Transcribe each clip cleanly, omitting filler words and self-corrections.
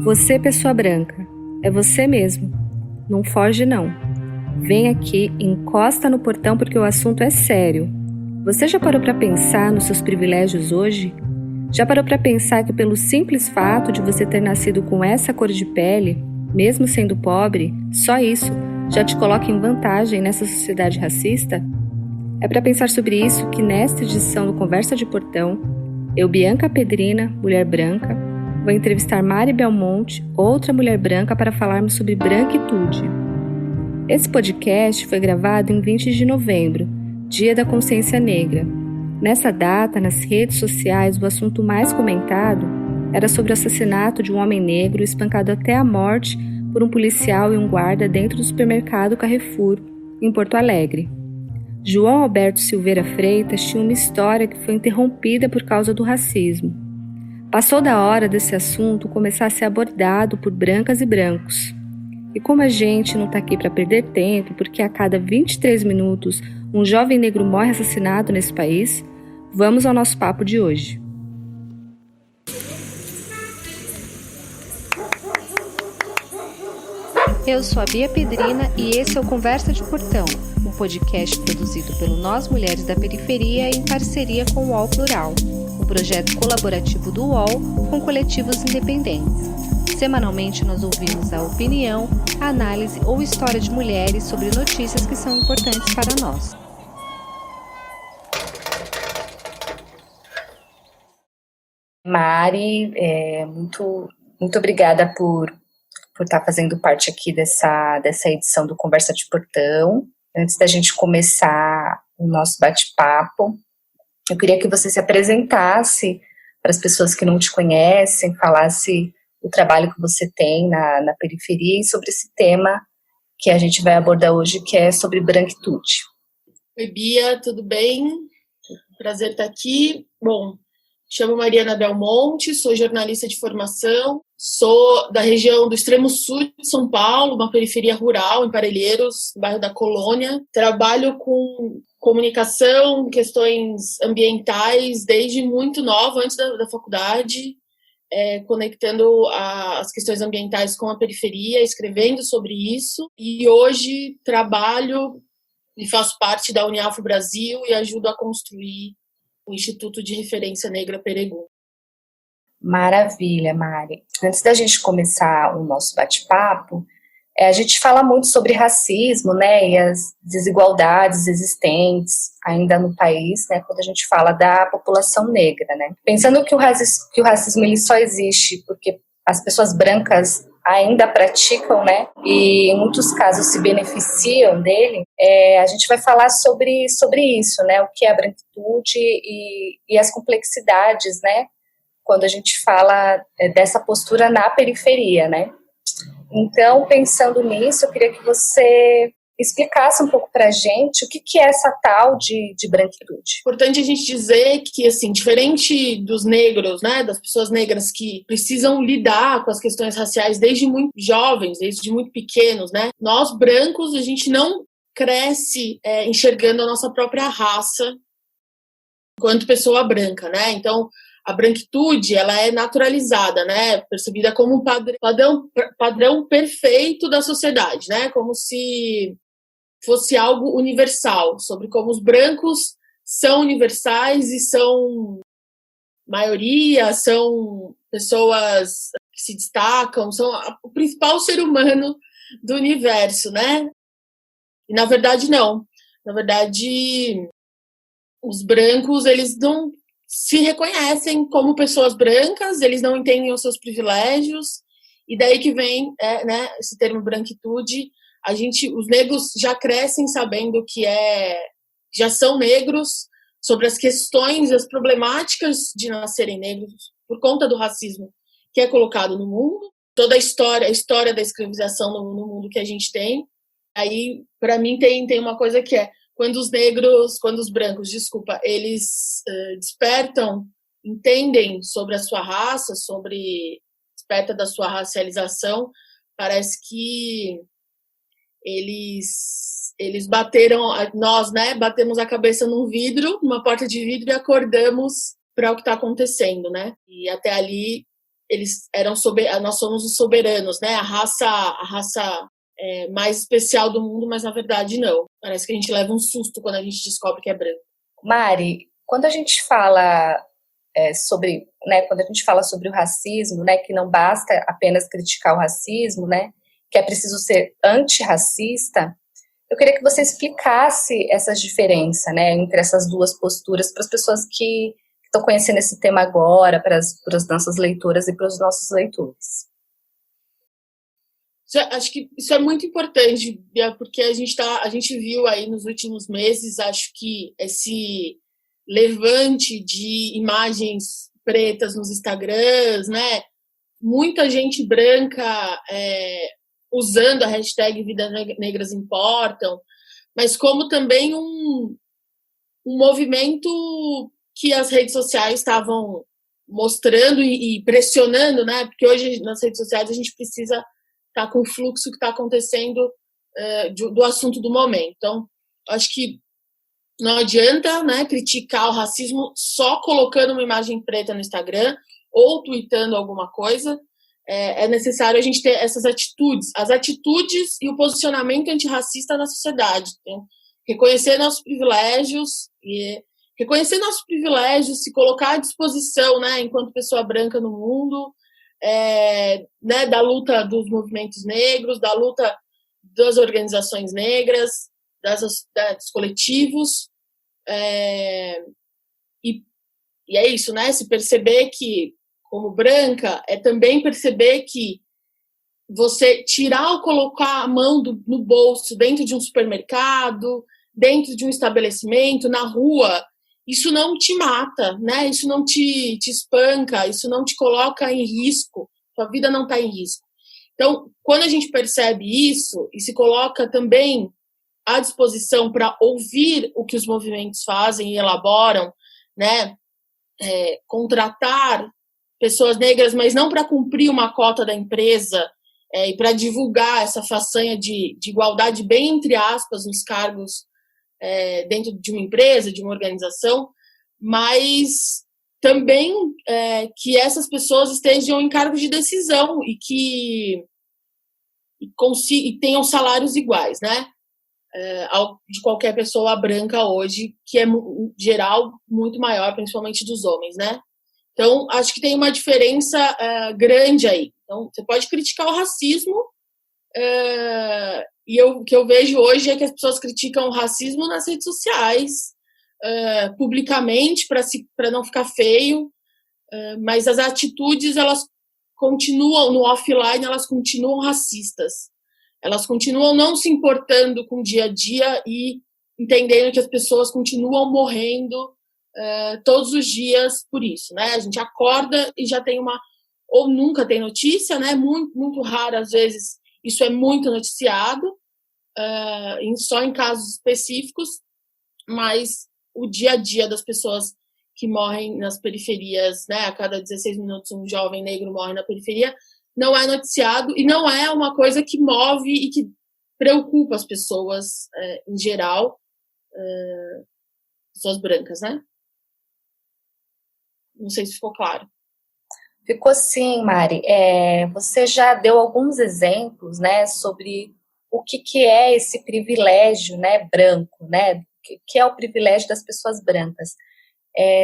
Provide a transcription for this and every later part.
Você, pessoa branca, é você mesmo. Não foge, não. Vem aqui, encosta no portão porque o assunto é sério. Você já parou para pensar nos seus privilégios hoje? Já parou para pensar que pelo simples fato de você ter nascido com essa cor de pele, mesmo sendo pobre, só isso já te coloca em vantagem nessa sociedade racista? É para pensar sobre isso que nesta edição do Conversa de Portão, eu, Bianca Pedrina, mulher branca, vou entrevistar Mari Belmonte, outra mulher branca, para falarmos sobre branquitude. Esse podcast foi gravado em 20 de novembro, Dia da Consciência Negra. Nessa data, nas redes sociais, o assunto mais comentado era sobre o assassinato de um homem negro espancado até a morte por um policial e um guarda dentro do supermercado Carrefour, em Porto Alegre. João Alberto Silveira Freitas tinha uma história que foi interrompida por causa do racismo. Passou da hora desse assunto começar a ser abordado por brancas e brancos. E como a gente não está aqui para perder tempo, porque a cada 23 minutos um jovem negro morre assassinado nesse país, vamos ao nosso papo de hoje. Eu sou a Bia Pedrina e esse é o Conversa de Portão, um podcast produzido pelo Nós Mulheres da Periferia em parceria com o UOL Plural, um projeto colaborativo do UOL com coletivos independentes. Semanalmente nós ouvimos a opinião, a análise ou história de mulheres sobre notícias que são importantes para nós. Mari, muito obrigada por estar fazendo parte aqui dessa edição do Conversa de Portão. Antes da gente começar o nosso bate-papo, eu queria que você se apresentasse para as pessoas que não te conhecem, falasse o trabalho que você tem na periferia e sobre esse tema que a gente vai abordar hoje, que é sobre branquitude. Oi, Bia, tudo bem? Prazer estar aqui. Bom, chamo Mariana Belmonte, sou jornalista de formação, sou da região do extremo sul de São Paulo, uma periferia rural, em Parelheiros, bairro da Colônia. Trabalho com comunicação, questões ambientais, desde muito nova, antes da faculdade, conectando as questões ambientais com a periferia, escrevendo sobre isso. E hoje trabalho e faço parte da Uniafro Brasil e ajudo a construir o Instituto de Referência Negra Peregrino. Maravilha, Mari. Antes da gente começar o nosso bate-papo, a gente fala muito sobre racismo, né, e as desigualdades existentes ainda no país, né, quando a gente fala da população negra, né. Pensando que o racismo ele só existe porque as pessoas brancas ainda praticam, né, e em muitos casos se beneficiam dele, a gente vai falar sobre isso, né, o que é a branquitude e as complexidades, né, quando a gente fala dessa postura na periferia, né. Então, pensando nisso, eu queria que você explicasse um pouco para a gente o que é essa tal de branquitude. Importante a gente dizer que, assim, diferente dos negros, né, das pessoas negras que precisam lidar com as questões raciais desde muito jovens, desde muito pequenos, né, nós brancos, a gente não cresce enxergando a nossa própria raça enquanto pessoa branca, né, então a branquitude, ela é naturalizada, né, percebida como um padrão perfeito da sociedade, né, como se fosse algo universal, sobre como os brancos são universais e são maioria, são pessoas que se destacam, são o principal ser humano do universo, né, e na verdade não, na verdade os brancos, eles não se reconhecem como pessoas brancas, eles não entendem os seus privilégios, e daí que vem né, esse termo branquitude. Os negros já crescem sabendo que já são negros, sobre as questões, as problemáticas de nascerem negros, por conta do racismo que é colocado no mundo, toda a história da escravização no mundo que a gente tem. Aí, para mim, tem uma coisa que quando os brancos, eles despertam, entendem sobre a sua raça, desperta da sua racialização, parece que eles nós, né, batemos a cabeça numa porta de vidro e acordamos para o que está acontecendo, né? E até ali nós somos os soberanos, né? A raça mais especial do mundo, mas na verdade não. Parece que a gente leva um susto quando a gente descobre que é branco. Mari, quando a gente fala sobre, né, quando a gente fala sobre o racismo, né, que não basta apenas criticar o racismo, né, que é preciso ser antirracista, eu queria que você explicasse essas diferenças, né, entre essas duas posturas para as pessoas que estão conhecendo esse tema agora, para as nossas leitoras e para os nossos leitores. Acho que isso é muito importante, Bia, porque a gente viu aí nos últimos meses, acho que esse levante de imagens pretas nos Instagrams, né? Muita gente branca usando a hashtag Vidas Negras Importam, mas como também um movimento que as redes sociais estavam mostrando e pressionando, né? Porque hoje nas redes sociais a gente precisa estar com o fluxo que está acontecendo do assunto do momento. Então, acho que não adianta, né, criticar o racismo só colocando uma imagem preta no Instagram ou tweetando alguma coisa. É necessário a gente ter essas atitudes, as atitudes e o posicionamento antirracista na sociedade. Né? Reconhecer nossos privilégios, se colocar à disposição, né, enquanto pessoa branca no mundo, né, da luta dos movimentos negros, da luta das organizações negras, dos coletivos, e é isso, né? Se perceber que, como branca, é também perceber que você tirar ou colocar a mão no bolso dentro de um supermercado, dentro de um estabelecimento, na rua, isso não te mata, né? Isso não te espanca, isso não te coloca em risco, sua vida não está em risco. Então, quando a gente percebe isso e se coloca também à disposição para ouvir o que os movimentos fazem e elaboram, né? Contratar pessoas negras, mas não para cumprir uma cota da empresa e para divulgar essa façanha de igualdade bem entre aspas nos cargos dentro de uma empresa, de uma organização, mas também que essas pessoas estejam em cargos de decisão e que tenham salários iguais, né? De qualquer pessoa branca hoje, que é, em geral, muito maior, principalmente dos homens, né? Então, acho que tem uma diferença grande aí. Então, você pode criticar o racismo, e o que eu vejo hoje é que as pessoas criticam o racismo nas redes sociais, publicamente, para não ficar feio, mas as atitudes, elas continuam, no offline, elas continuam racistas. Elas continuam não se importando com o dia a dia e entendendo que as pessoas continuam morrendo todos os dias por isso, né? A gente acorda e já tem ou nunca tem notícia, né? Muito, muito raro, às vezes, isso é muito noticiado, só em casos específicos, mas o dia a dia das pessoas que morrem nas periferias, né? A cada 16 minutos um jovem negro morre na periferia, não é noticiado e não é uma coisa que move e que preocupa as pessoas em geral, pessoas brancas, né? Não sei se ficou claro. Ficou sim, Mari. Você já deu alguns exemplos, né, sobre o que é esse privilégio, né, branco, né? O que é o privilégio das pessoas brancas.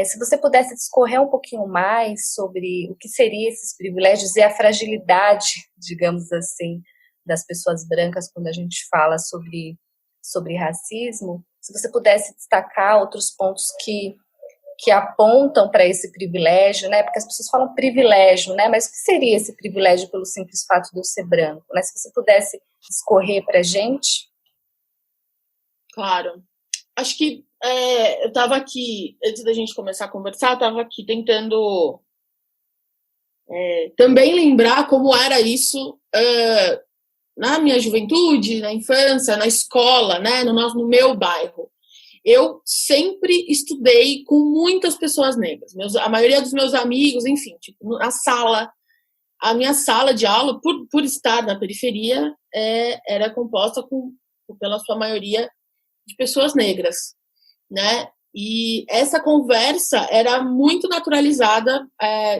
Se você pudesse discorrer um pouquinho mais sobre o que seriam esses privilégios e a fragilidade, digamos assim, das pessoas brancas quando a gente fala sobre racismo, se você pudesse destacar outros pontos que apontam para esse privilégio, né? Porque as pessoas falam privilégio, né? Mas o que seria esse privilégio pelo simples fato de eu ser branco? Né? Se você pudesse discorrer para a gente. Claro. Acho que eu estava aqui, antes da gente começar a conversar, eu estava aqui tentando também lembrar como era isso na minha juventude, na infância, na escola, né? No meu bairro. Eu sempre estudei com muitas pessoas negras. A maioria dos meus amigos, enfim, tipo, a minha sala de aula, por estar na periferia, era composta pela sua maioria de pessoas negras, né? E essa conversa era muito naturalizada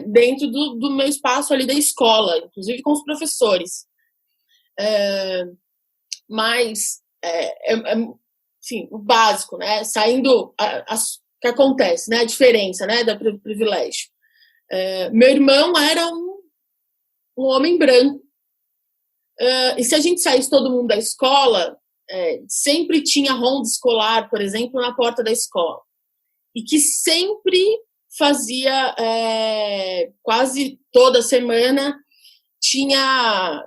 dentro do meu espaço ali da escola, inclusive com os professores. Mas, enfim, o básico, né? Saindo o que acontece, né? A diferença, né? Do privilégio. Meu irmão era um homem branco. E se a gente saísse todo mundo da escola, sempre tinha ronda escolar, por exemplo, na porta da escola. E que sempre fazia, quase toda semana, tinha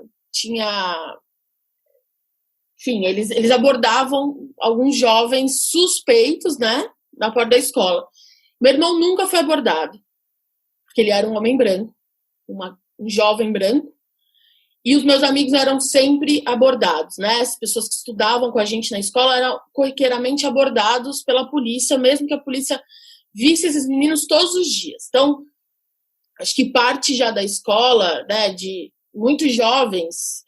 enfim, eles abordavam alguns jovens suspeitos, né, na porta da escola. Meu irmão nunca foi abordado, porque ele era um homem branco, um jovem branco, e os meus amigos eram sempre abordados, né? As pessoas que estudavam com a gente na escola eram corriqueiramente abordados pela polícia, mesmo que a polícia visse esses meninos todos os dias. Então, acho que parte já da escola, né, de muitos jovens,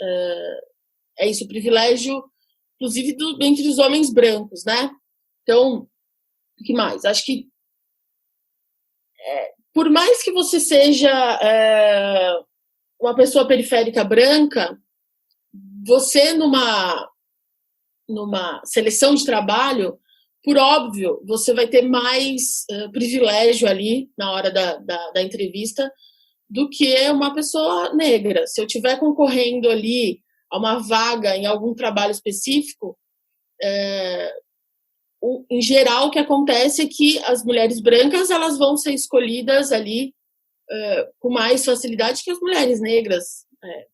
é isso, o privilégio, inclusive entre os homens brancos, né? Então, o que mais? Acho que por mais que você seja uma pessoa periférica branca, você numa seleção de trabalho, por óbvio, você vai ter mais privilégio ali na hora da entrevista do que uma pessoa negra. Se eu estiver concorrendo ali a uma vaga em algum trabalho específico, em geral o que acontece é que as mulheres brancas elas vão ser escolhidas ali com mais facilidade que as mulheres negras,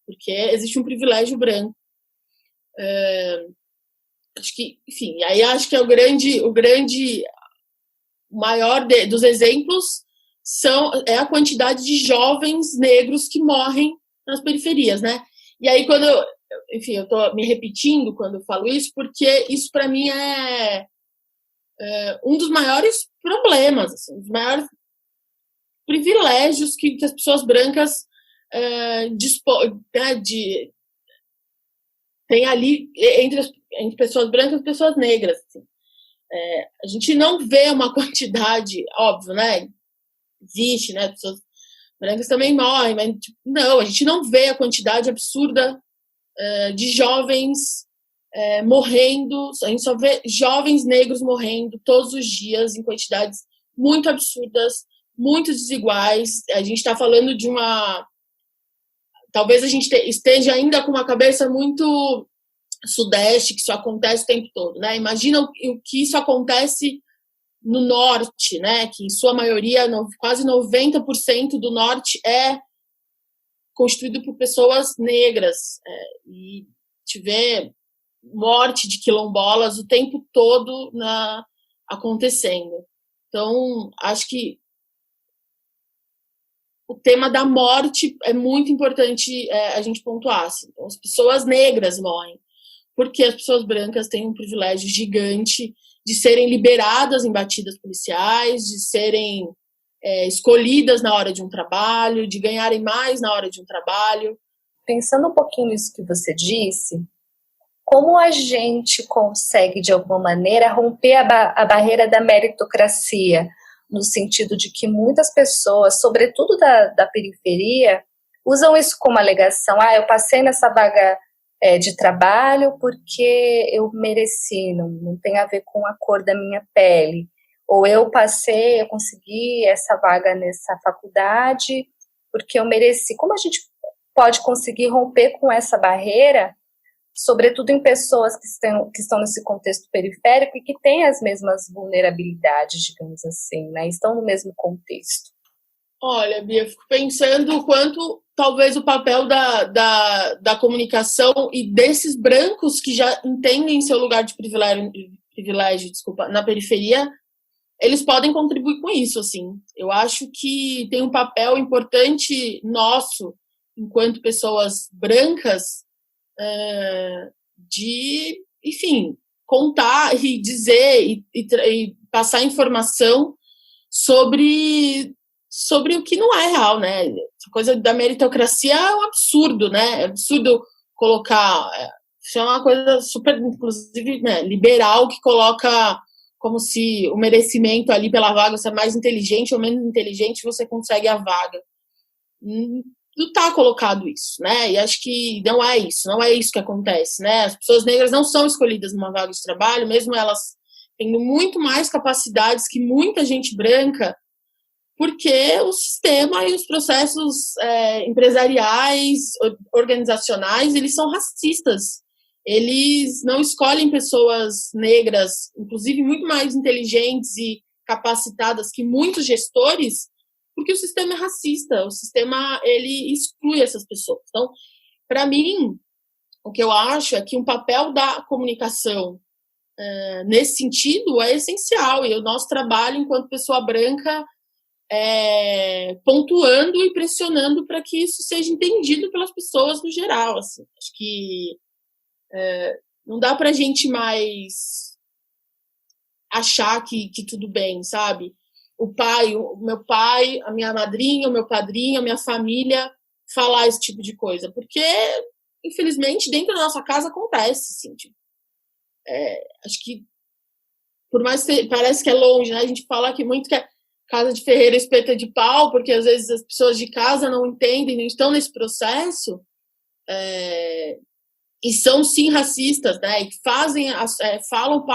porque existe um privilégio branco. Acho que, enfim, aí acho que é o maior dos exemplos é a quantidade de jovens negros que morrem nas periferias, né? E aí enfim, eu tô me repetindo quando eu falo isso, porque isso para mim é um dos maiores problemas, assim, um dos maiores privilégios que as pessoas brancas tem ali entre pessoas brancas e pessoas negras. Assim. A gente não vê uma quantidade, óbvio, né? Existe, né? Pessoas brancas também morrem, mas não, a gente não vê a quantidade absurda de jovens morrendo, a gente só vê jovens negros morrendo todos os dias em quantidades muito absurdas, muito desiguais. A gente está falando de talvez a gente esteja ainda com uma cabeça muito sudeste, que isso acontece o tempo todo, né? Imagina o que isso acontece no norte, né? Que em sua maioria, quase 90% do norte é constituído por pessoas negras. E tiver morte de quilombolas o tempo todo acontecendo. Então, acho que o tema da morte é muito importante a gente pontuar. Assim. Então, as pessoas negras morrem, porque as pessoas brancas têm um privilégio gigante de serem liberadas em batidas policiais, de serem escolhidas na hora de um trabalho, de ganharem mais na hora de um trabalho. Pensando um pouquinho nisso que você disse, como a gente consegue, de alguma maneira, romper a barreira da meritocracia, no sentido de que muitas pessoas, sobretudo da periferia, usam isso como alegação. Eu passei nessa vaga de trabalho porque eu mereci, não tem a ver com a cor da minha pele. Ou eu consegui essa vaga nessa faculdade porque eu mereci. Como a gente pode conseguir romper com essa barreira, sobretudo em pessoas que estão nesse contexto periférico e que têm as mesmas vulnerabilidades, digamos assim, né? Estão no mesmo contexto? Olha, Bia, eu fico pensando o quanto talvez o papel da comunicação e desses brancos que já entendem seu lugar de privilégio, na periferia, eles podem contribuir com isso, assim. Eu acho que tem um papel importante nosso, enquanto pessoas brancas, de, enfim, contar e dizer e passar informação sobre o que não é real, né? Essa coisa da meritocracia é um absurdo, né? É absurdo colocar... Isso é uma coisa super, inclusive, né, liberal, que coloca como se o merecimento ali pela vaga, você é mais inteligente ou menos inteligente, você consegue a vaga. Não está colocado isso, né? E acho que não é isso que acontece, né? As pessoas negras não são escolhidas numa vaga de trabalho, mesmo elas tendo muito mais capacidades que muita gente branca, porque o sistema e os processos empresariais, organizacionais, eles são racistas. Eles não escolhem pessoas negras, inclusive muito mais inteligentes e capacitadas que muitos gestores, porque o sistema é racista, o sistema ele exclui essas pessoas. Então, para mim, o que eu acho é que um papel da comunicação nesse sentido é essencial, e o nosso trabalho enquanto pessoa branca pontuando e pressionando para que isso seja entendido pelas pessoas no geral. Assim. Acho que não dá para a gente mais achar que tudo bem, sabe? O meu pai, a minha madrinha, o meu padrinho, a minha família falar esse tipo de coisa, porque infelizmente dentro da nossa casa acontece, assim, tipo, acho que por mais que parece que é longe, né? A gente fala que muito que é casa de ferreiro espeta de pau, porque às vezes as pessoas de casa não entendem, não estão nesse processo, e são sim racistas, né? E fazem, falam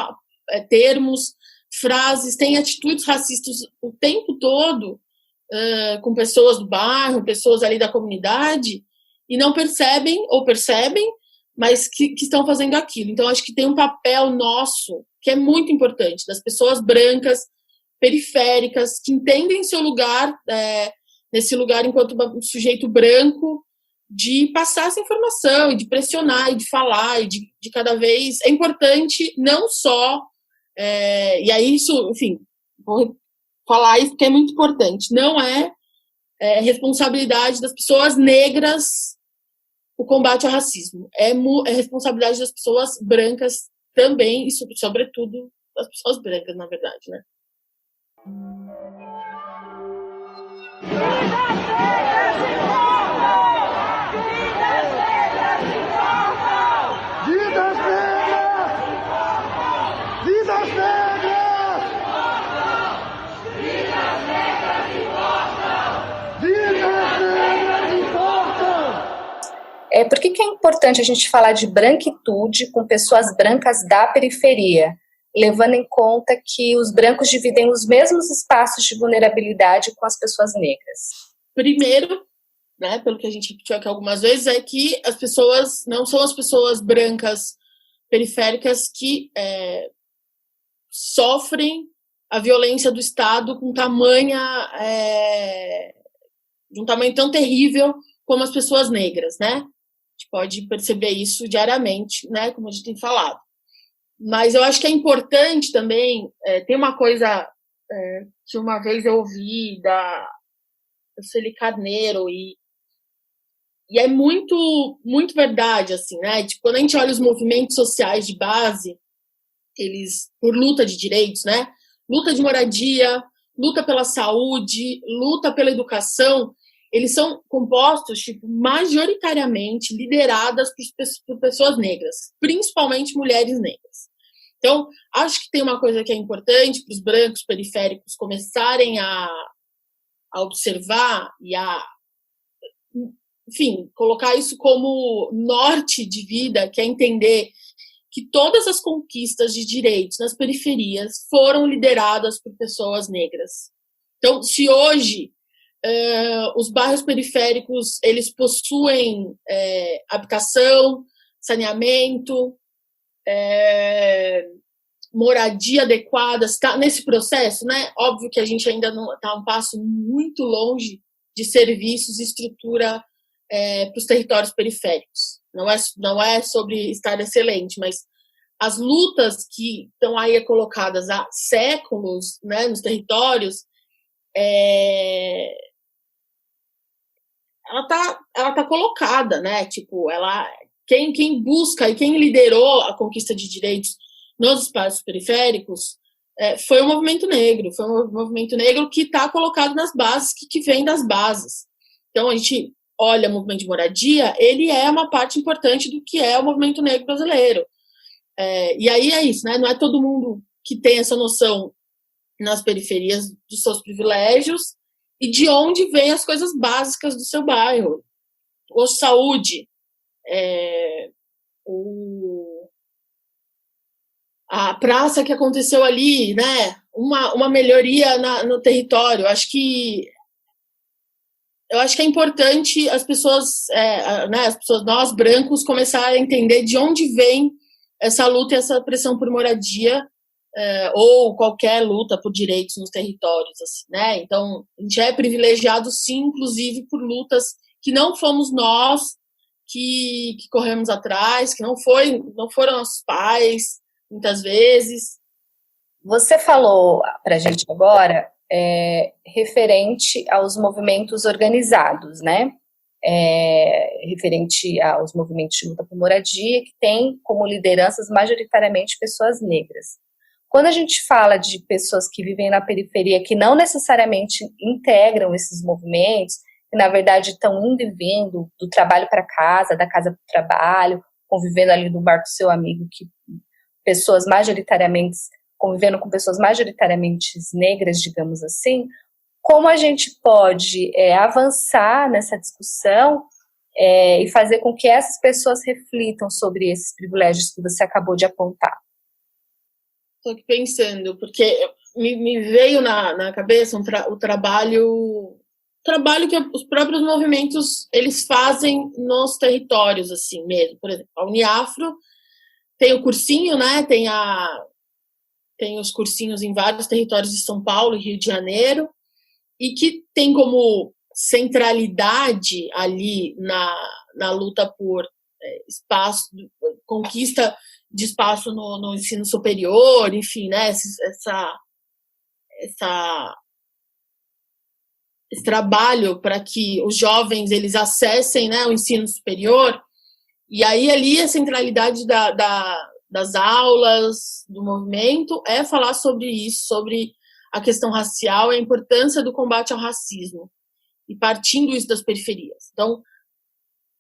termos, frases, têm atitudes racistas o tempo todo com pessoas do bairro, pessoas ali da comunidade, e não percebem, ou percebem, mas que estão fazendo aquilo. Então, acho que tem um papel nosso que é muito importante, das pessoas brancas, periféricas, que entendem seu lugar, nesse lugar enquanto um sujeito branco, de passar essa informação, e de pressionar, e de falar, e de cada vez... É importante não só... e aí isso, enfim, vou falar isso porque é muito importante. Não é responsabilidade das pessoas negras o combate ao racismo. É responsabilidade das pessoas brancas também, e sobretudo das pessoas brancas, na verdade, né? Vidas negras! Vidas negras! Vidas negras importam! Vidas negras importam! Por que é importante a gente falar de branquitude com pessoas brancas da periferia, levando em conta que os brancos dividem os mesmos espaços de vulnerabilidade com as pessoas negras? Primeiro, né, pelo que a gente repetiu aqui algumas vezes, é que as pessoas não são as pessoas brancas periféricas que sofrem a violência do Estado com de um tamanho tão terrível como as pessoas negras, né? A gente pode perceber isso diariamente, né, como a gente tem falado. Mas eu acho que é importante também, tem uma coisa que uma vez eu ouvi da Sueli Carneiro, e é muito, muito verdade, assim, né? Tipo, quando a gente olha os movimentos sociais de base, eles, por luta de direitos, né? Luta de moradia, luta pela saúde, luta pela educação, eles são compostos, tipo, majoritariamente lideradas por pessoas negras, principalmente mulheres negras. Então, acho que tem uma coisa que é importante para os brancos periféricos começarem a observar e enfim, colocar isso como norte de vida, que é entender que todas as conquistas de direitos nas periferias foram lideradas por pessoas negras. Então, se hoje os bairros periféricos eles possuem habitação, saneamento, moradia adequada, está nesse processo, né? Óbvio que a gente ainda não está um passo muito longe de serviços e estrutura para os territórios periféricos. Não é sobre estar excelente, mas as lutas que estão aí colocadas há séculos, né, nos territórios, ela tá colocada, né? Tipo, quem busca e quem liderou a conquista de direitos nos espaços periféricos foi o movimento negro, que está colocado nas bases, que vem das bases. Então, a gente olha o movimento de moradia, ele é uma parte importante do que é o movimento negro brasileiro. E aí é isso, né? Não é todo mundo que tem essa noção nas periferias dos seus privilégios e de onde vêm as coisas básicas do seu bairro. Ou saúde, a praça que aconteceu ali, né? Uma melhoria no território. Eu acho que é importante as pessoas, nós brancos, começarem a entender de onde vem essa luta e essa pressão por moradia, ou qualquer luta por direitos nos territórios, assim, né? Então, a gente é privilegiado, sim, inclusive por lutas que não fomos nós que corremos atrás, que não foram nossos pais, muitas vezes. Você falou para a gente agora referente aos movimentos organizados, né? Referente aos movimentos de luta por moradia, que tem como lideranças majoritariamente pessoas negras. Quando a gente fala de pessoas que vivem na periferia, que não necessariamente integram esses movimentos, que na verdade estão indo e vindo do trabalho para casa, da casa para o trabalho, convivendo ali no bar do seu amigo, convivendo com pessoas majoritariamente negras, digamos assim, como a gente pode avançar nessa discussão e fazer com que essas pessoas reflitam sobre esses privilégios que você acabou de apontar? Estou aqui pensando, porque me veio na cabeça o trabalho que os próprios movimentos eles fazem nos territórios, assim mesmo. Por exemplo, a Uniafro tem o cursinho, né? Tem os cursinhos em vários territórios de São Paulo e Rio de Janeiro, e que tem como centralidade ali na luta por espaço, conquista de espaço no ensino superior, enfim, né? Esse trabalho para que os jovens eles acessem, né, o ensino superior. E aí ali a centralidade das aulas, do movimento, é falar sobre isso, sobre a questão racial e a importância do combate ao racismo, e partindo isso das periferias. Então,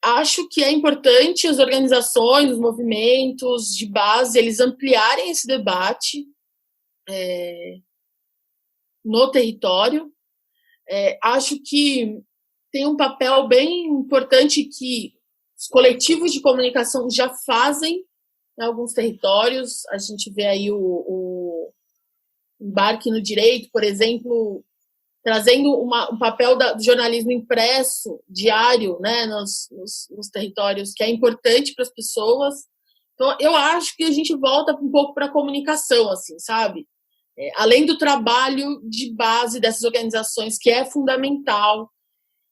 acho que é importante as organizações, os movimentos de base, eles ampliarem esse debate no território. Acho que tem um papel bem importante que os coletivos de comunicação já fazem em alguns territórios. A gente vê aí o Embarque no Direito, por exemplo, trazendo um papel do jornalismo impresso, diário, né, nos territórios, que é importante para as pessoas. Então, eu acho que a gente volta um pouco para a comunicação, assim, sabe? Além do trabalho de base dessas organizações, que é fundamental,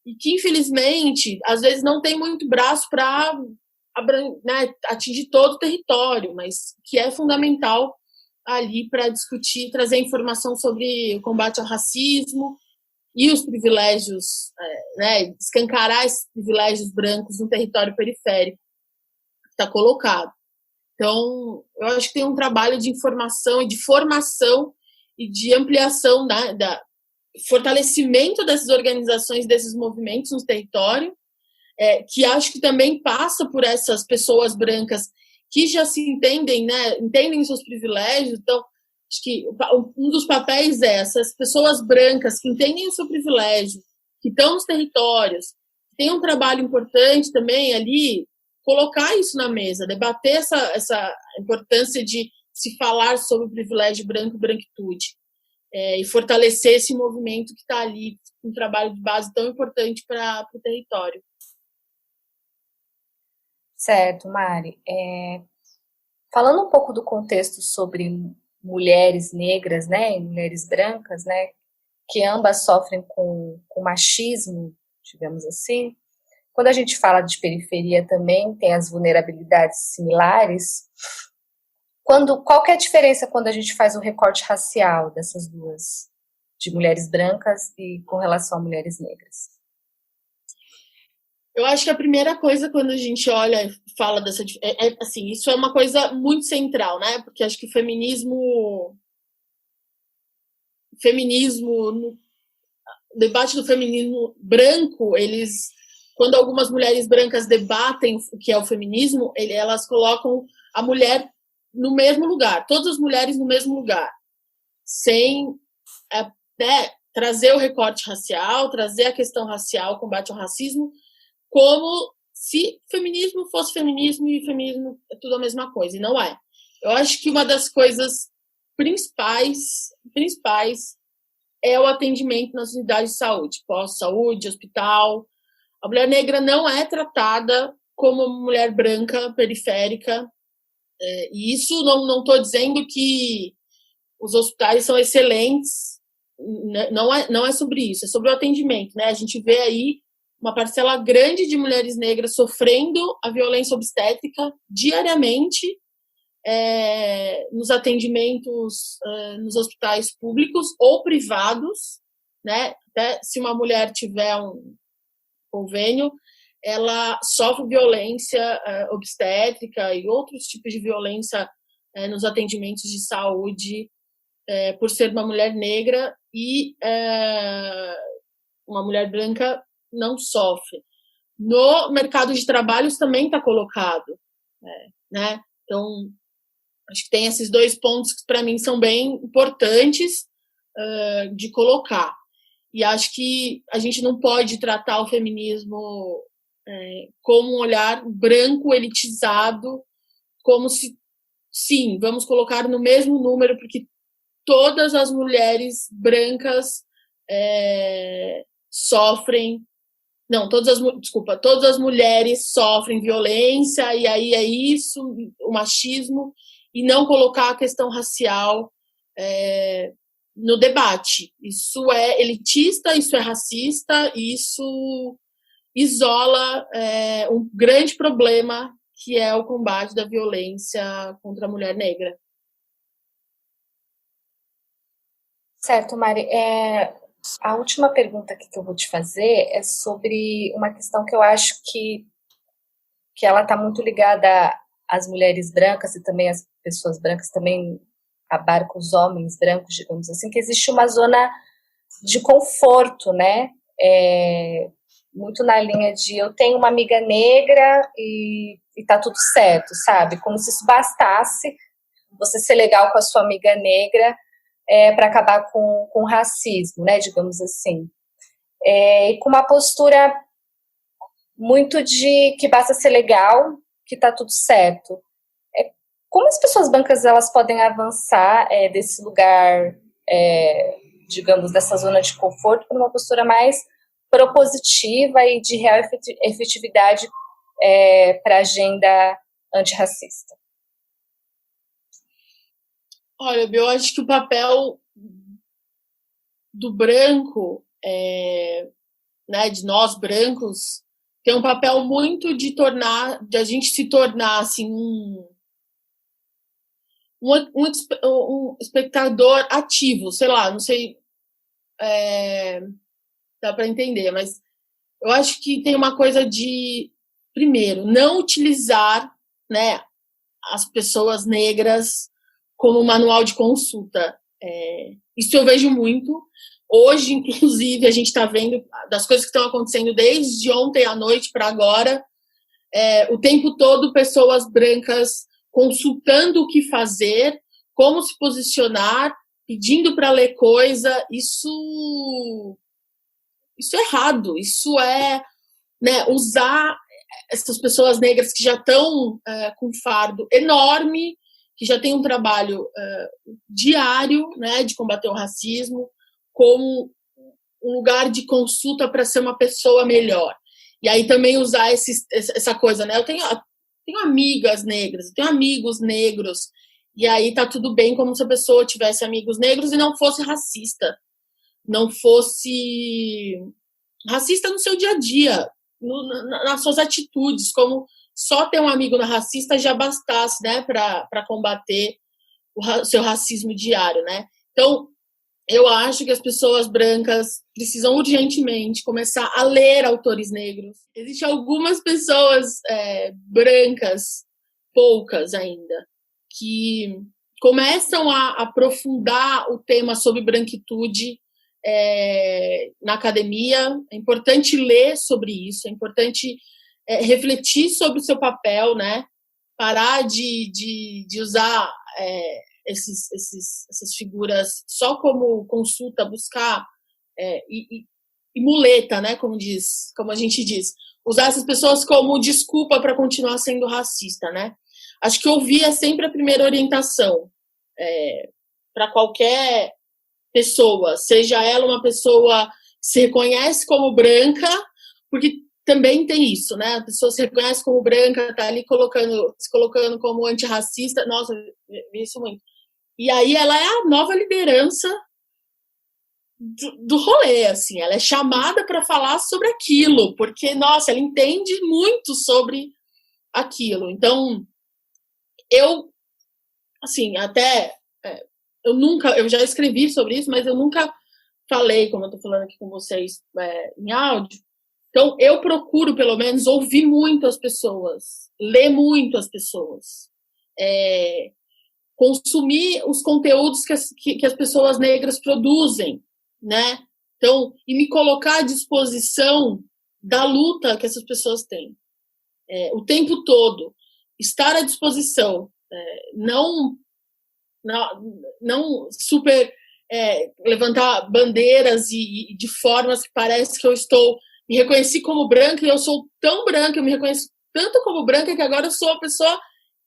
e que, infelizmente, às vezes não tem muito braço para atingir todo o território, mas que é fundamental ali para discutir, trazer informação sobre o combate ao racismo e os privilégios, escancarar esses privilégios brancos no território periférico que está colocado. Então, eu acho que tem um trabalho de informação e de formação e de ampliação, fortalecimento dessas organizações, desses movimentos no território, que acho que também passa por essas pessoas brancas que já se entendem, né, entendem seus privilégios. Então, acho que um dos papéis é essas pessoas brancas que entendem o seu privilégio, que estão nos territórios, que têm um trabalho importante também ali, colocar isso na mesa, debater essa importância de se falar sobre o privilégio branco e branquitude, e fortalecer esse movimento que está ali, um trabalho de base tão importante para o território. Certo, Mari. Falando um pouco do contexto sobre mulheres negras, né, e mulheres brancas, né, que ambas sofrem com machismo, digamos assim. Quando a gente fala de periferia também tem as vulnerabilidades similares. Qual que é a diferença quando a gente faz o recorte racial dessas duas, de mulheres brancas e com relação a mulheres negras? Eu acho que a primeira coisa quando a gente olha e fala dessa... assim, isso é uma coisa muito central, né? Porque acho que o feminismo, o debate do feminismo branco, quando algumas mulheres brancas debatem o que é o feminismo, elas colocam a mulher no mesmo lugar, todas as mulheres no mesmo lugar, sem trazer o recorte racial, trazer a questão racial, o combate ao racismo, como se feminismo fosse feminismo e feminismo é tudo a mesma coisa, e não é. Eu acho que uma das coisas principais é o atendimento nas unidades de saúde, pós-saúde, hospital. A mulher negra não é tratada como uma mulher branca, periférica, e isso não estou dizendo que os hospitais são excelentes, não é sobre isso, é sobre o atendimento, né? A gente vê aí uma parcela grande de mulheres negras sofrendo a violência obstétrica diariamente nos atendimentos nos hospitais públicos ou privados, né? Até se uma mulher tiver um convênio, ela sofre violência obstétrica e outros tipos de violência nos atendimentos de saúde por ser uma mulher negra, e uma mulher branca não sofre. No mercado de trabalho isso também está colocado, né? Então, acho que tem esses dois pontos que para mim são bem importantes de colocar. E acho que a gente não pode tratar o feminismo como um olhar branco, elitizado, como se, sim, vamos colocar no mesmo número, porque todas as mulheres brancas sofrem. Não, todas as mulheres sofrem violência, e aí é isso, o machismo, e não colocar a questão racial no debate. Isso é elitista, isso é racista, isso isola um grande problema, que é o combate da violência contra a mulher negra. Certo, Mari. A última pergunta que eu vou te fazer é sobre uma questão que eu acho que ela está muito ligada às mulheres brancas, e também às pessoas brancas, também abarca os homens brancos, digamos assim, que existe uma zona de conforto, né? Muito na linha de eu tenho uma amiga negra e tá tudo certo, sabe? Como se isso bastasse, você ser legal com a sua amiga negra para acabar com o racismo, né, digamos assim. E com uma postura muito de que basta ser legal, que tá tudo certo. Como as pessoas brancas elas podem avançar desse lugar, digamos, dessa zona de conforto, para uma postura mais propositiva e de real efetividade para a agenda antirracista? Olha, eu acho que o papel do branco, né, de nós brancos, tem um papel muito de a gente se tornar assim um espectador ativo, sei lá, não sei, dá para entender, mas eu acho que tem uma coisa de, primeiro, não utilizar, né, as pessoas negras como manual de consulta. Isso eu vejo muito. Hoje, inclusive, a gente está vendo das coisas que estão acontecendo desde ontem à noite para agora, o tempo todo pessoas brancas consultando o que fazer, como se posicionar, pedindo para ler coisa. Isso é errado. Isso é, né, usar essas pessoas negras que já estão com um fardo enorme, que já tem um trabalho diário, né, de combater o racismo, como um lugar de consulta para ser uma pessoa melhor. E aí também usar essa coisa, né? Eu tenho amigas negras, eu tenho amigos negros, e aí tá tudo bem, como se a pessoa tivesse amigos negros e não fosse racista. Não fosse racista no seu dia a dia, nas suas atitudes, como só ter um amigo racista já bastasse, né, para combater o seu racismo diário, né? Então, eu acho que as pessoas brancas precisam urgentemente começar a ler autores negros. Existem algumas pessoas brancas, poucas ainda, que começam a aprofundar o tema sobre branquitude na academia. É importante ler sobre isso, é importante refletir sobre o seu papel, né? parar de usar essas figuras só como consulta, buscar e muleta, né, como a gente diz, usar essas pessoas como desculpa para continuar sendo racista, né? Acho que ouvir é sempre a primeira orientação para qualquer pessoa, seja ela uma pessoa que se reconhece como branca, porque também tem isso, né? A pessoa se reconhece como branca, tá ali se colocando como antirracista. Nossa, vi isso muito. E aí ela é a nova liderança do rolê, assim. Ela é chamada para falar sobre aquilo, porque, nossa, ela entende muito sobre aquilo. Então, assim, até eu já escrevi sobre isso, mas eu nunca falei, como eu tô falando aqui com vocês em áudio. Então, eu procuro, pelo menos, ouvir muito as pessoas, ler muito as pessoas, consumir os conteúdos que as pessoas negras produzem, né? Então, e me colocar à disposição da luta que essas pessoas têm. O tempo todo, estar à disposição, não super levantar bandeiras e de formas que parece que eu me reconheci como branca e eu sou tão branca, eu me reconheço tanto como branca que agora eu sou uma pessoa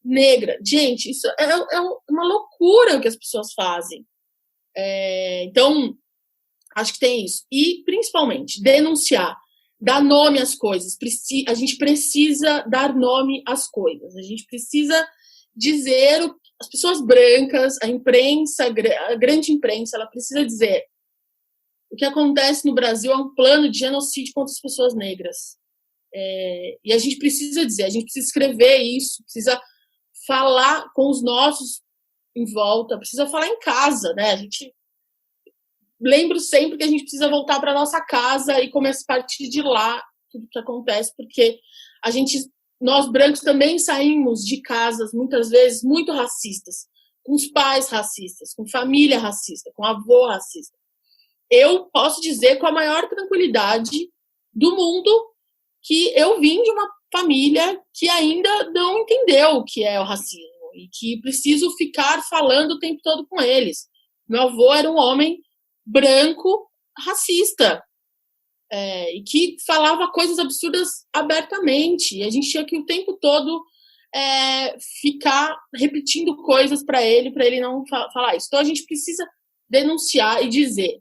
negra. Gente, isso é uma loucura o que as pessoas fazem. Então, acho que tem isso. E, principalmente, denunciar, dar nome às coisas. A gente precisa dar nome às coisas. A gente precisa dizer as pessoas brancas, a imprensa, a grande imprensa, ela precisa dizer o que acontece no Brasil é um plano de genocídio contra as pessoas negras. E a gente precisa dizer, a gente precisa escrever isso, precisa falar com os nossos em volta, precisa falar em casa, né? A gente lembro sempre que a gente precisa voltar para nossa casa e começar a partir de lá tudo que acontece, porque nós brancos também saímos de casas muitas vezes muito racistas, com os pais racistas, com família racista, com avô racista. Eu posso dizer com a maior tranquilidade do mundo que eu vim de uma família que ainda não entendeu o que é o racismo e que preciso ficar falando o tempo todo com eles. Meu avô era um homem branco racista e que falava coisas absurdas abertamente. E a gente tinha que o tempo todo ficar repetindo coisas para ele não falar isso. Então a gente precisa denunciar e dizer.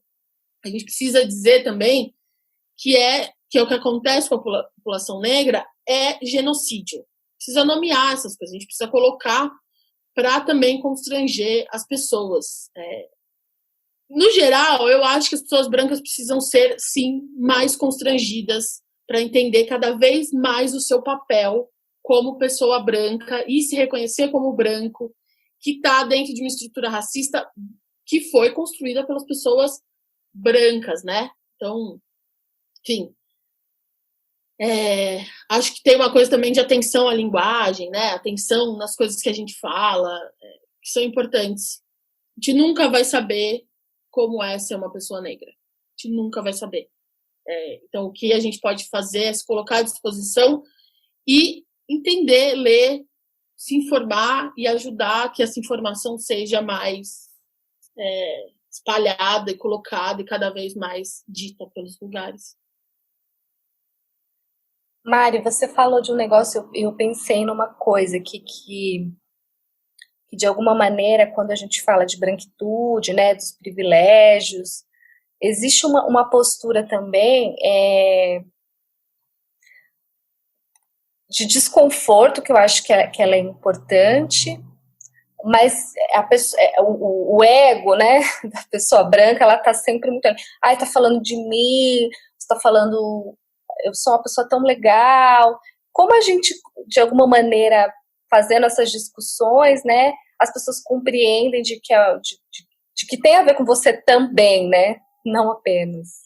A gente precisa dizer também que é o que acontece com a população negra é genocídio. Precisa nomear essas coisas, a gente precisa colocar para também constranger as pessoas. No geral, eu acho que as pessoas brancas precisam ser, sim, mais constrangidas para entender cada vez mais o seu papel como pessoa branca e se reconhecer como branco, que está dentro de uma estrutura racista que foi construída pelas pessoas brancas, né? Então, enfim, acho que tem uma coisa também de atenção à linguagem, né? Atenção nas coisas que a gente fala, que são importantes. A gente nunca vai saber como é ser uma pessoa negra. A gente nunca vai saber. Então, o que a gente pode fazer é se colocar à disposição e entender, ler, se informar e ajudar que essa informação seja mais espalhada e colocada e cada vez mais dita pelos lugares. Mari, você falou de um negócio, eu pensei numa coisa que de alguma maneira, quando a gente fala de branquitude, né, dos privilégios, existe uma postura também de desconforto, que eu acho que ela é importante, mas o ego, né, da pessoa branca, ela tá sempre muito... Ai, tá falando de mim, você tá falando... Eu sou uma pessoa tão legal. Como a gente, de alguma maneira, fazendo essas discussões, né, as pessoas compreendem de que tem a ver com você também, né, não apenas.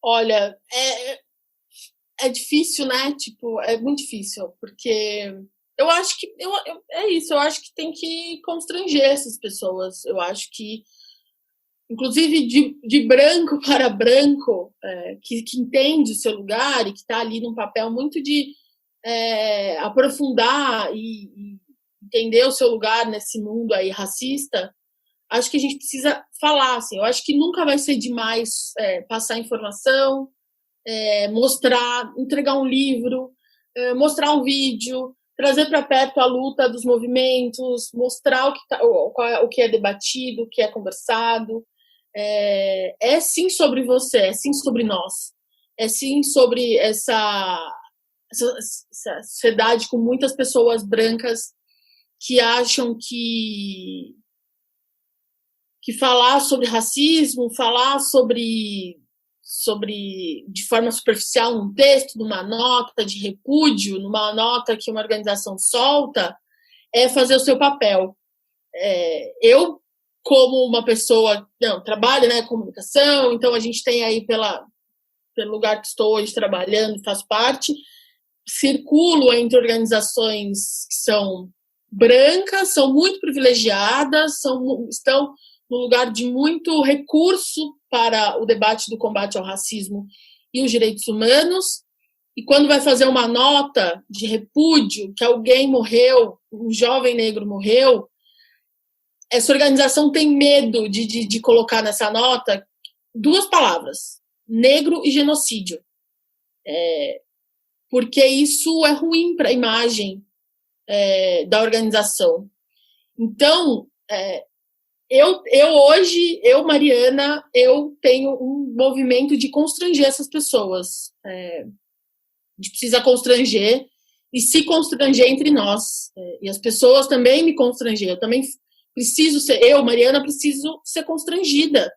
Olha, é difícil, né? Tipo, é muito difícil, porque eu acho que é isso, eu acho que tem que constranger essas pessoas. Eu acho que, inclusive, de branco para branco, que entende o seu lugar e que está ali num papel muito de aprofundar e entender o seu lugar nesse mundo aí racista, acho que a gente precisa falar, assim, eu acho que nunca vai ser demais passar informação, mostrar, entregar um livro, mostrar um vídeo, trazer para perto a luta dos movimentos, mostrar o que é debatido, o que é conversado. É sim sobre você, é sim sobre nós, é sim sobre essa sociedade com muitas pessoas brancas que acham que falar sobre racismo, falar sobre de forma superficial num texto, numa nota de repúdio, numa nota que uma organização solta, é fazer o seu papel. Eu, como uma pessoa, trabalho, né, comunicação, então a gente tem aí pelo lugar que estou hoje trabalhando, faço parte, circulo entre organizações que são brancas, são muito privilegiadas, estão no lugar de muito recurso para o debate do combate ao racismo e os direitos humanos, e quando vai fazer uma nota de repúdio que alguém morreu, um jovem negro morreu, essa organização tem medo de colocar nessa nota 2 palavras, negro e genocídio. Porque isso é ruim para a imagem da organização. Então, hoje, Mariana, eu tenho um movimento de constranger essas pessoas. A gente precisa constranger e se constranger entre nós. E as pessoas também me constranger. Eu também preciso ser, Mariana, preciso ser constrangida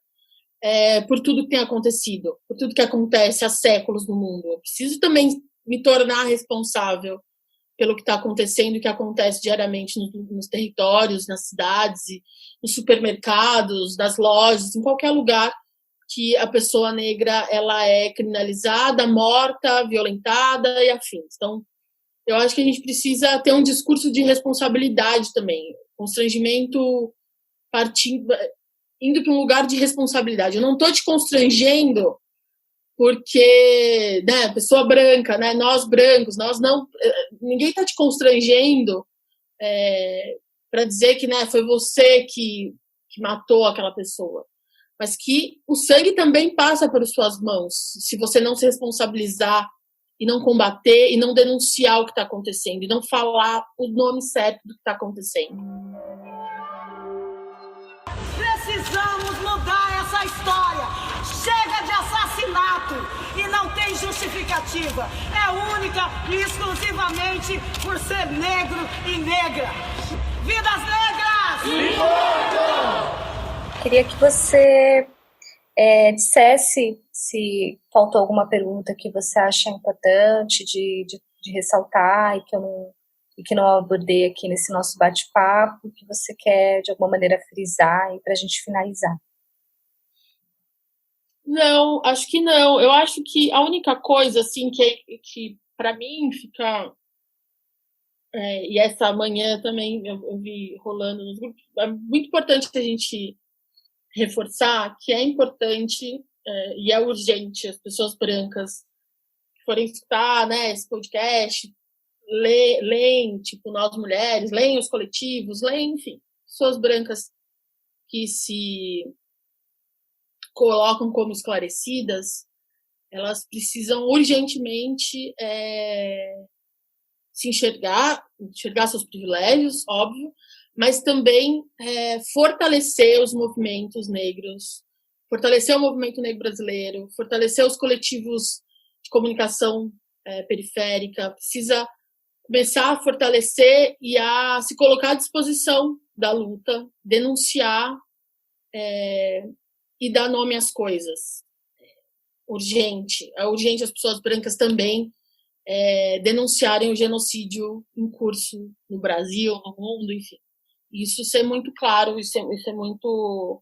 por tudo que tem acontecido, por tudo que acontece há séculos no mundo. Eu preciso também me tornar responsável pelo que está acontecendo e que acontece diariamente nos territórios, nas cidades, nos supermercados, nas lojas, em qualquer lugar que a pessoa negra ela é criminalizada, morta, violentada e afins. Então, eu acho que a gente precisa ter um discurso de responsabilidade também, constrangimento indo para um lugar de responsabilidade. Eu não estou te constrangendo porque, né, pessoa branca, né, nós brancos, nós não, ninguém está te constrangendo para dizer que, né, foi você que matou aquela pessoa, mas que o sangue também passa por suas mãos, se você não se responsabilizar e não combater e não denunciar o que está acontecendo e não falar o nome certo do que está acontecendo. Precisamos mudar essa história. Chega de assassinato e não tem justificativa. É única e exclusivamente por ser negro e negra. Vidas negras! Queria que você dissesse se faltou alguma pergunta que você acha importante de ressaltar e que não abordei aqui nesse nosso bate-papo, que você quer de alguma maneira frisar para a gente finalizar. Não, acho que não. Eu acho que a única coisa, assim, que para mim fica... e essa manhã também eu vi rolando nos grupos, é muito importante a gente reforçar que é importante e é urgente as pessoas brancas que forem escutar, né, esse podcast, leem, tipo, nós mulheres, leem os coletivos, leem, enfim, pessoas brancas que se colocam como esclarecidas, elas precisam urgentemente se enxergar seus privilégios, óbvio, mas também fortalecer os movimentos negros, fortalecer o movimento negro brasileiro, fortalecer os coletivos de comunicação periférica, precisa começar a fortalecer e a se colocar à disposição da luta, denunciar e dar nome às coisas. É urgente as pessoas brancas também denunciarem o genocídio em curso no Brasil, no mundo, enfim. Isso ser muito claro, isso é muito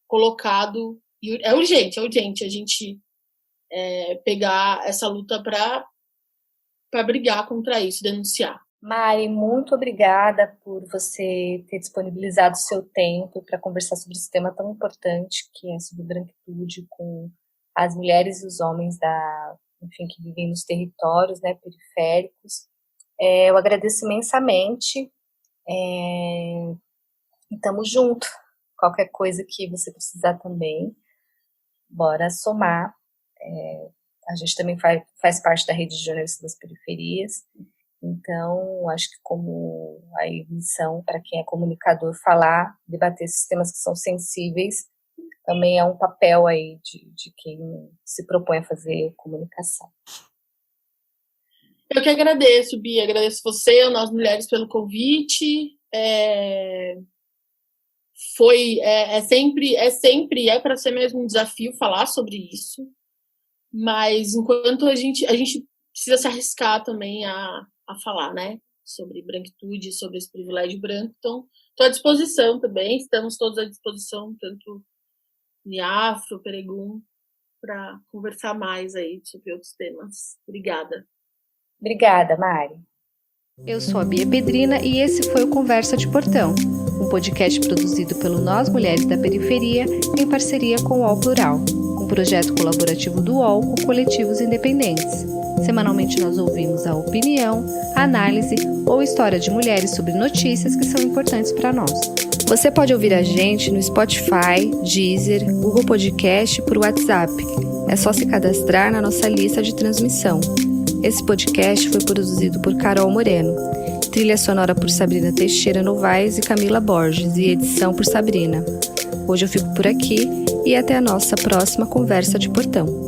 colocado. E é urgente a gente pegar essa luta para brigar contra isso, denunciar. Mari, muito obrigada por você ter disponibilizado o seu tempo para conversar sobre esse tema tão importante que é sobre branquitude com as mulheres e os homens que vivem nos territórios, né, periféricos. Eu agradeço imensamente e estamos junto. Qualquer coisa que você precisar também, bora somar. A gente também faz parte da rede de jornalistas das periferias, então acho que como a missão para quem é comunicador falar, debater esses temas que são sensíveis, também é um papel aí de quem se propõe a fazer comunicação. Eu que agradeço, Bia, agradeço você, nós mulheres, pelo convite. É para ser mesmo um desafio falar sobre isso, mas enquanto a gente precisa se arriscar também a falar, né, sobre branquitude, sobre esse privilégio branco. Então, estou à disposição também, estamos todos à disposição, tanto Niafro, Peregum, para conversar mais aí sobre outros temas. Obrigada. Obrigada, Mari. Eu sou a Bia Pedrina e esse foi o Conversa de Portão, um podcast produzido pelo Nós Mulheres da Periferia em parceria com o UOL Plural, um projeto colaborativo do UOL com coletivos independentes. Semanalmente nós ouvimos a opinião, a análise ou história de mulheres sobre notícias que são importantes para nós. Você pode ouvir a gente no Spotify, Deezer, Google Podcast e por WhatsApp. É só se cadastrar na nossa lista de transmissão. Esse podcast foi produzido por Carol Moreno, trilha sonora por Sabrina Teixeira Novaes e Camila Borges e edição por Sabrina. Hoje eu fico por aqui e até a nossa próxima Conversa de Portão.